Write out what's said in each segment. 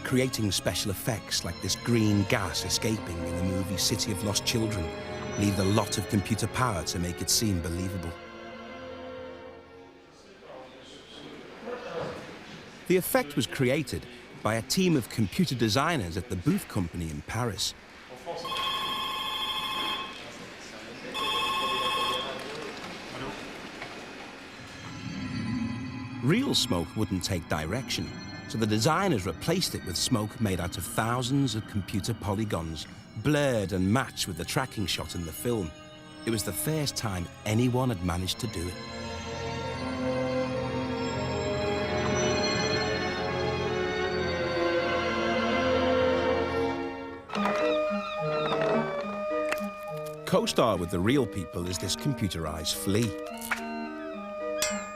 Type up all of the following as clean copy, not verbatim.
creating special effects like this green gas escaping in the movie City of Lost Children needed a lot of computer power to make it seem believable. The effect was created by a team of computer designers at the Booth Company in Paris. Real smoke wouldn't take direction, so the designers replaced it with smoke made out of thousands of computer polygons, blurred and matched with the tracking shot in the film. It was the first time anyone had managed to do it. Co-star with the real people is this computerized flea,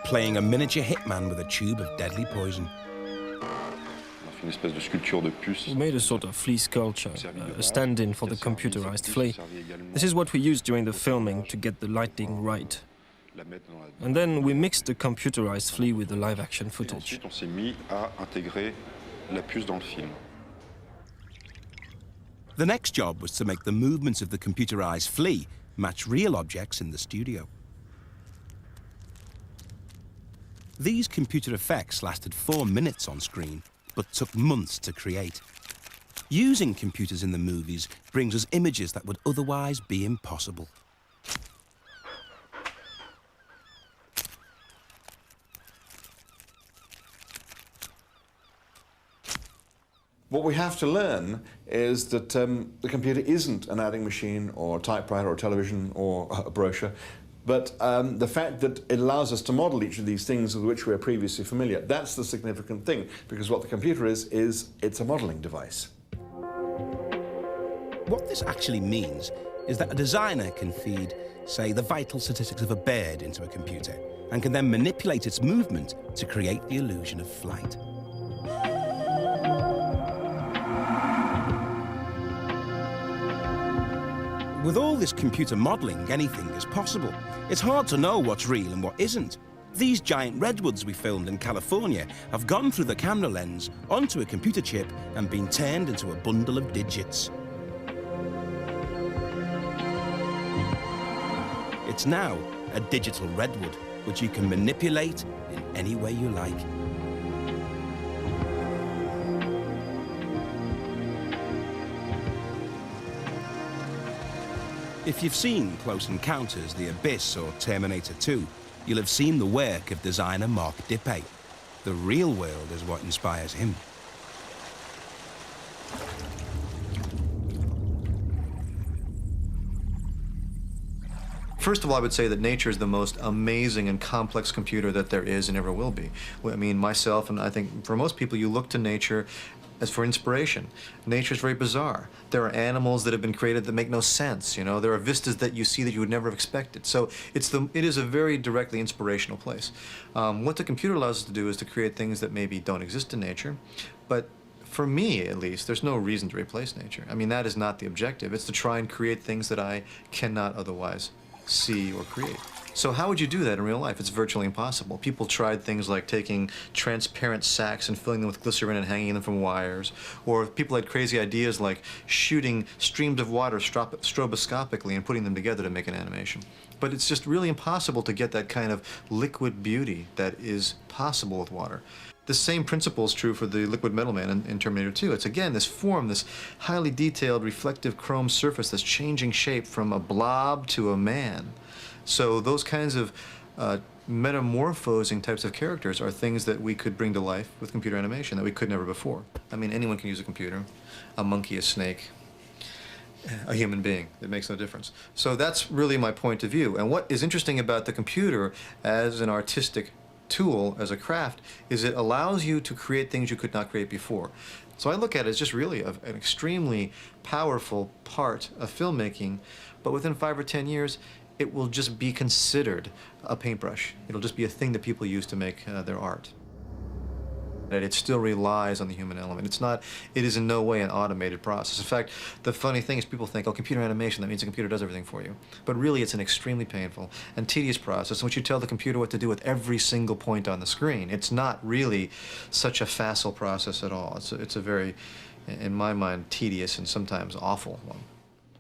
playing a miniature hitman with a tube of deadly poison. We made a sort of flea sculpture, a stand-in for the computerized flea. This is what we used during the filming to get the lighting right. And then we mixed the computerized flea with the live-action footage. The next job was to make the movements of the computerized flea match real objects in the studio. These computer effects lasted 4 minutes on screen, but took months to create. Using computers in the movies brings us images that would otherwise be impossible. What we have to learn is that the computer isn't an adding machine or a typewriter or a television or a brochure, but the fact that it allows us to model each of these things with which we are previously familiar. That's the significant thing, because what the computer is it's a modeling device. What this actually means is that a designer can feed, say, the vital statistics of a bird into a computer and can then manipulate its movement to create the illusion of flight. With all this computer modeling, anything is possible. It's hard to know what's real and what isn't. These giant redwoods we filmed in California have gone through the camera lens onto a computer chip and been turned into a bundle of digits. It's now a digital redwood, which you can manipulate in any way you like. If you've seen Close Encounters, The Abyss or Terminator 2, you'll have seen the work of designer Mark Dippe. The real world is what inspires him. First of all, I would say that nature is the most amazing and complex computer that there is and ever will be. I mean, myself, and I think for most people, you look to nature as for inspiration. Nature is very bizarre. There are animals that have been created that make no sense, you know. There are vistas that you see that you would never have expected. So it is a very directly inspirational place. What the computer allows us to do is to create things that maybe don't exist in nature, but for me, at least, there's no reason to replace nature. I mean, that is not the objective. It's to try and create things that I cannot otherwise see or create. So how would you do that in real life? It's virtually impossible. People tried things like taking transparent sacks and filling them with glycerin and hanging them from wires. Or people had crazy ideas like shooting streams of water stroboscopically and putting them together to make an animation. But it's just really impossible to get that kind of liquid beauty that is possible with water. The same principle is true for the liquid metal man in Terminator 2. It's again this form, this highly detailed reflective chrome surface that's changing shape from a blob to a man. So those kinds of metamorphosing types of characters are things that we could bring to life with computer animation that we could never before. I mean, anyone can use a computer, a monkey, a snake, a human being. It makes no difference. So that's really my point of view. And what is interesting about the computer as an artistic tool, as a craft, is it allows you to create things you could not create before. So I look at it as just really an extremely powerful part of filmmaking, but within 5 or 10 years, it will just be considered a paintbrush. It'll just be a thing that people use to make their art. that it still relies on the human element. It is in no way an automated process. In fact, the funny thing is people think, oh, computer animation, that means the computer does everything for you. But really, it's an extremely painful and tedious process in which you tell the computer what to do with every single point on the screen. It's not really such a facile process at all. It's a very, in my mind, tedious and sometimes awful one.